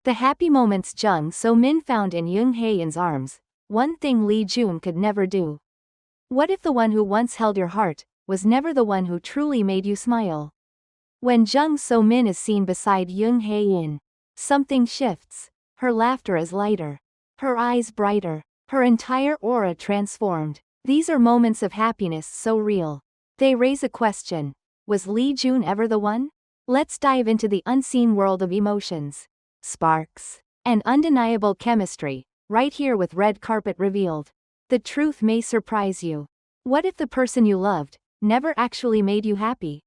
The happy moments Jung So-min found in Jung Hae-in's arms, one thing Lee Joon could never do. What if the one who once held your heart was never the one who truly made you smile? When Jung So-min is seen beside Jung Hae-in, something shifts. Her laughter is lighter, her eyes brighter, her entire aura transformed. These are moments of happiness so real. They raise a question. Was Lee Joon ever the one? Let's dive into the unseen world of emotions, sparks, and undeniable chemistry, right here with Red Carpet Revealed. The truth may surprise you. What if the person you loved never actually made you happy?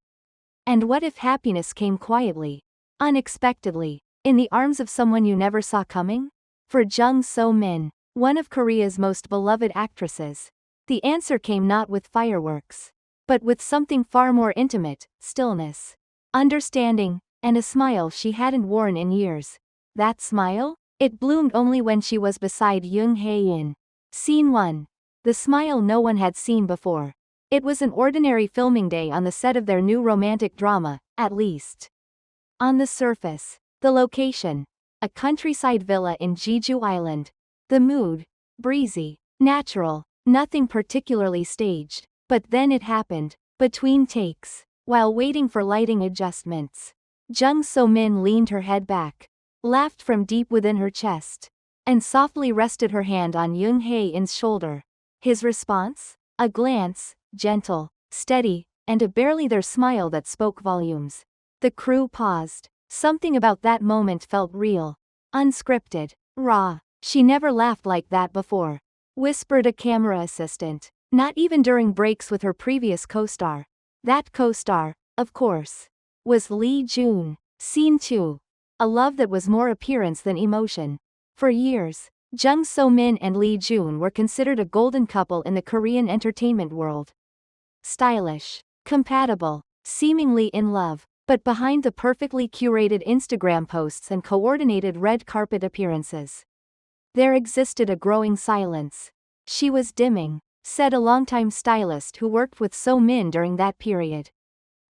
And what if happiness came quietly, unexpectedly, in the arms of someone you never saw coming? For Jung So-min, one of Korea's most beloved actresses, the answer came not with fireworks, but with something far more intimate: stillness, understanding, and a smile she hadn't worn in years. That smile? It bloomed only when she was beside Jung Hae-in. Scene 1. The smile no one had seen before. It was an ordinary filming day on the set of their new romantic drama, at least. On the surface, the location, a countryside villa in Jeju Island. The mood, breezy, natural, nothing particularly staged. But then it happened. Between takes, while waiting for lighting adjustments, Jung So-min leaned her head back, laughed from deep within her chest, and softly rested her hand on Jung Hae-in's shoulder. His response? A glance, gentle, steady, and a barely there smile that spoke volumes. The crew paused. Something about that moment felt real, unscripted, raw. She never laughed like that before, whispered a camera assistant. Not even during breaks with her previous co-star. That co-star, of course, was Lee Joon. Scene 2. A love that was more appearance than emotion. For years, Jung So-min and Lee Joon were considered a golden couple in the Korean entertainment world. Stylish, compatible, seemingly in love, but behind the perfectly curated Instagram posts and coordinated red carpet appearances, there existed a growing silence. She was dimming, said a longtime stylist who worked with So-min during that period.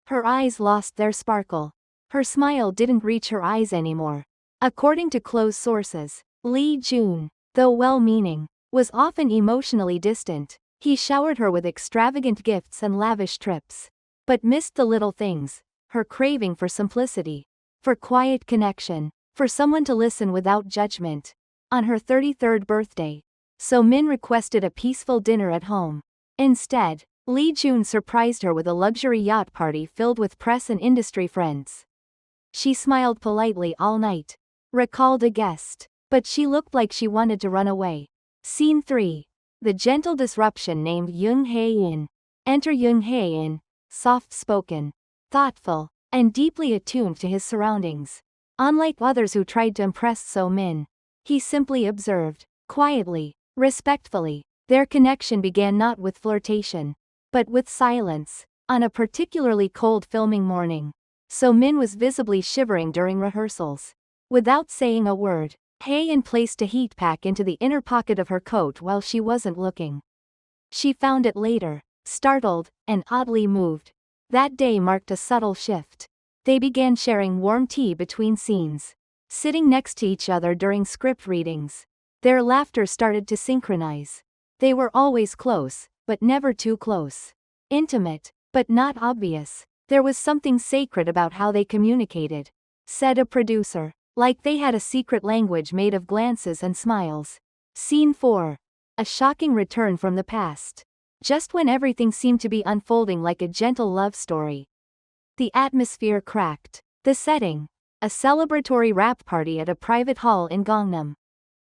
Her eyes lost their sparkle. Her smile didn't reach her eyes anymore. According to close sources, Lee Joon, though well-meaning, was often emotionally distant. He showered her with extravagant gifts and lavish trips, but missed the little things: her craving for simplicity, for quiet connection, for someone to listen without judgment. On her 33rd birthday, So-min requested a peaceful dinner at home. Instead, Lee Joon surprised her with a luxury yacht party filled with press and industry friends. She smiled politely all night, recalled a guest, but she looked like she wanted to run away. Scene 3. The gentle disruption named Jung Hae-in. Enter Jung Hae-in, soft-spoken, thoughtful, and deeply attuned to his surroundings. Unlike others who tried to impress So-min, he simply observed, quietly, respectfully. Their connection began not with flirtation, but with silence. On a particularly cold filming morning, So-min was visibly shivering during rehearsals. Without saying a word, Hae-in placed a heat pack into the inner pocket of her coat while she wasn't looking. She found it later, startled, and oddly moved. That day marked a subtle shift. They began sharing warm tea between scenes, sitting next to each other during script readings. Their laughter started to synchronize. They were always close, but never too close. Intimate, but not obvious. There was something sacred about how they communicated, said a producer, like they had a secret language made of glances and smiles. Scene 4. A shocking return from the past. Just when everything seemed to be unfolding like a gentle love story, the atmosphere cracked. The setting: a celebratory rap party at a private hall in Gangnam.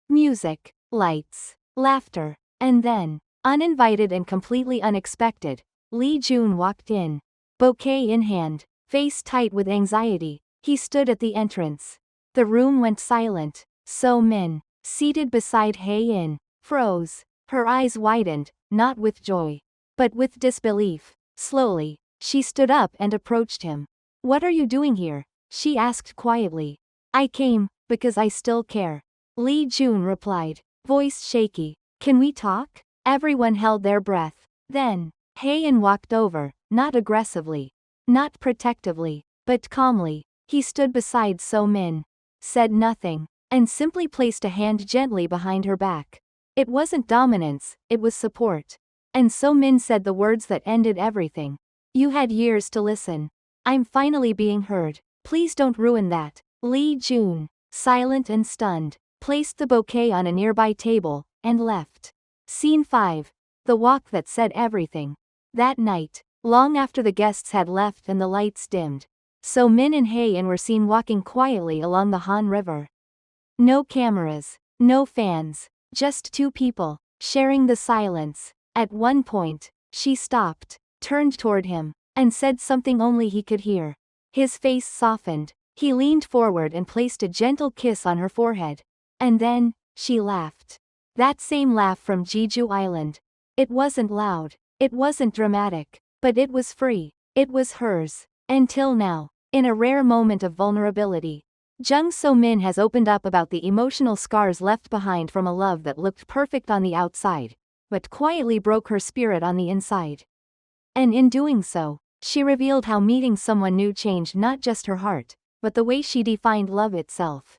Music, lights, laughter, and then, uninvited and completely unexpected, Lee Joon walked in. Bouquet in hand, face tight with anxiety, he stood at the entrance. The room went silent. So-min, seated beside Hae-in, froze. Her eyes widened, not with joy, but with disbelief. Slowly, she stood up and approached him. "What are you doing here?" she asked quietly. "I came, because I still care," Lee Joon replied, voice shaky. "Can we talk?" Everyone held their breath. Then, Hae-in walked over, not aggressively, not protectively, but calmly. He stood beside So-min, said nothing, and simply placed a hand gently behind her back. It wasn't dominance, it was support. And So Min said the words that ended everything. You had years to listen. I'm finally being heard. Please don't ruin that. Lee Joon, silent and stunned, placed the bouquet on a nearby table, and left. Scene 5. The walk that said everything. That night, long after the guests had left and the lights dimmed, So Min and Hae-in were seen walking quietly along the Han River. No cameras, no fans, just two people, sharing the silence. At one point, she stopped, turned toward him, and said something only he could hear. His face softened, he leaned forward and placed a gentle kiss on her forehead. And then, she laughed. That same laugh from Jeju Island. It wasn't loud, it wasn't dramatic, but it was free, it was hers. Until now, in a rare moment of vulnerability, Jung So Min has opened up about the emotional scars left behind from a love that looked perfect on the outside, but quietly broke her spirit on the inside. And in doing so, she revealed how meeting someone new changed not just her heart, but the way she defined love itself.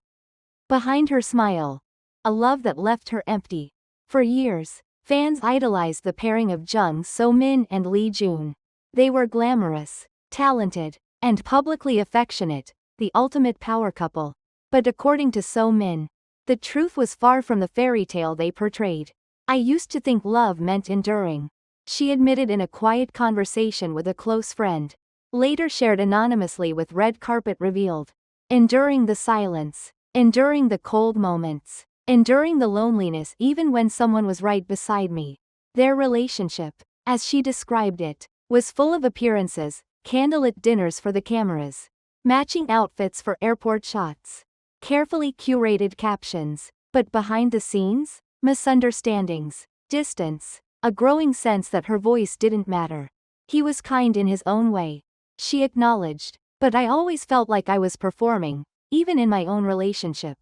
Behind her smile, a love that left her empty. For years, fans idolized the pairing of Jung So Min and Lee Joon. They were glamorous, talented, and publicly affectionate, the ultimate power couple. But according to So Min, the truth was far from the fairy tale they portrayed. I used to think love meant enduring, she admitted in a quiet conversation with a close friend, later shared anonymously with Red Carpet revealed. Enduring the silence, enduring the cold moments, enduring the loneliness even when someone was right beside me. Their relationship, as she described it, was full of appearances, candlelit dinners for the cameras, matching outfits for airport shots, carefully curated captions, but behind the scenes, misunderstandings, distance, a growing sense that her voice didn't matter. He was kind in his own way, she acknowledged, but I always felt like I was performing, even in my own relationship.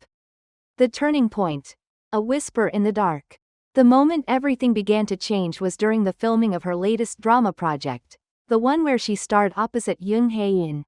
The turning point. A whisper in the dark. The moment everything began to change was during the filming of her latest drama project, the one where she starred opposite Jung Hae-in.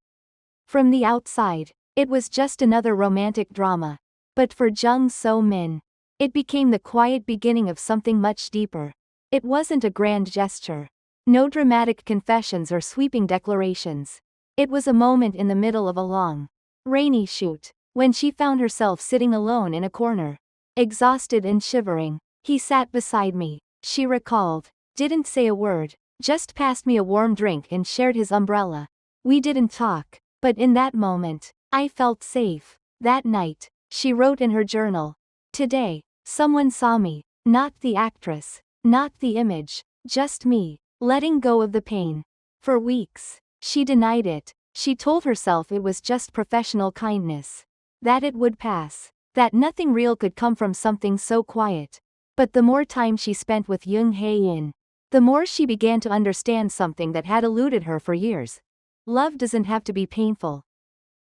From the outside, it was just another romantic drama. But for Jung So Min, it became the quiet beginning of something much deeper. It wasn't a grand gesture. No dramatic confessions or sweeping declarations. It was a moment in the middle of a long, rainy shoot, when she found herself sitting alone in a corner. Exhausted and shivering. He sat beside me, she recalled. Didn't say a word, just passed me a warm drink and shared his umbrella. We didn't talk, but in that moment, I felt safe. That night, she wrote in her journal. Today, someone saw me, not the actress, not the image, just me, letting go of the pain. For weeks, she denied it. She told herself it was just professional kindness, that it would pass, that nothing real could come from something so quiet. But the more time she spent with Jung Hae-in, the more she began to understand something that had eluded her for years. Love doesn't have to be painful.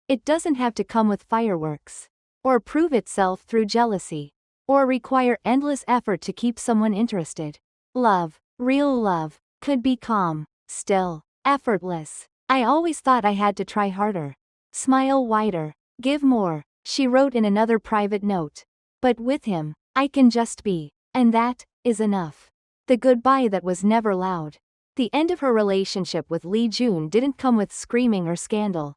It doesn't have to come with fireworks, or prove itself through jealousy, or require endless effort to keep someone interested. Love, real love, could be calm, still, effortless. I always thought I had to try harder, smile wider, give more, she wrote in another private note. But with him, I can just be, and that is enough. The goodbye that was never loud. The end of her relationship with Lee Joon didn't come with screaming or scandal.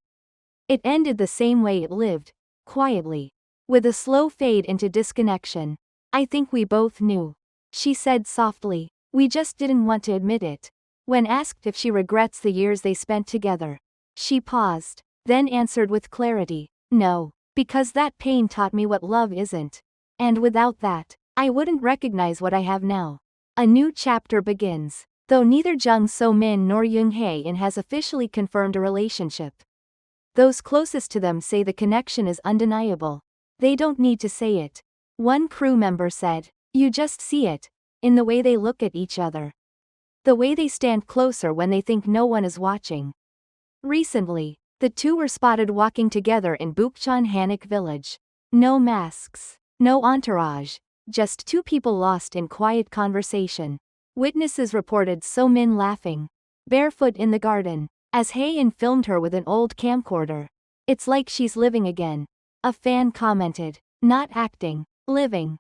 It ended the same way it lived, quietly, with a slow fade into disconnection. I think we both knew, she said softly. We just didn't want to admit it. When asked if she regrets the years they spent together, she paused, then answered with clarity, no, because that pain taught me what love isn't. And without that, I wouldn't recognize what I have now. A new chapter begins. Though neither Jung So Min nor Jung Hae-in has officially confirmed a relationship, those closest to them say the connection is undeniable. They don't need to say it. One crew member said, you just see it, in the way they look at each other. The way they stand closer when they think no one is watching. Recently, the two were spotted walking together in Bukchon Hanok village. No masks, no entourage, just two people lost in quiet conversation. Witnesses reported So Min laughing, barefoot in the garden, as Hae-in filmed her with an old camcorder. It's like she's living again. A fan commented. Not acting, living.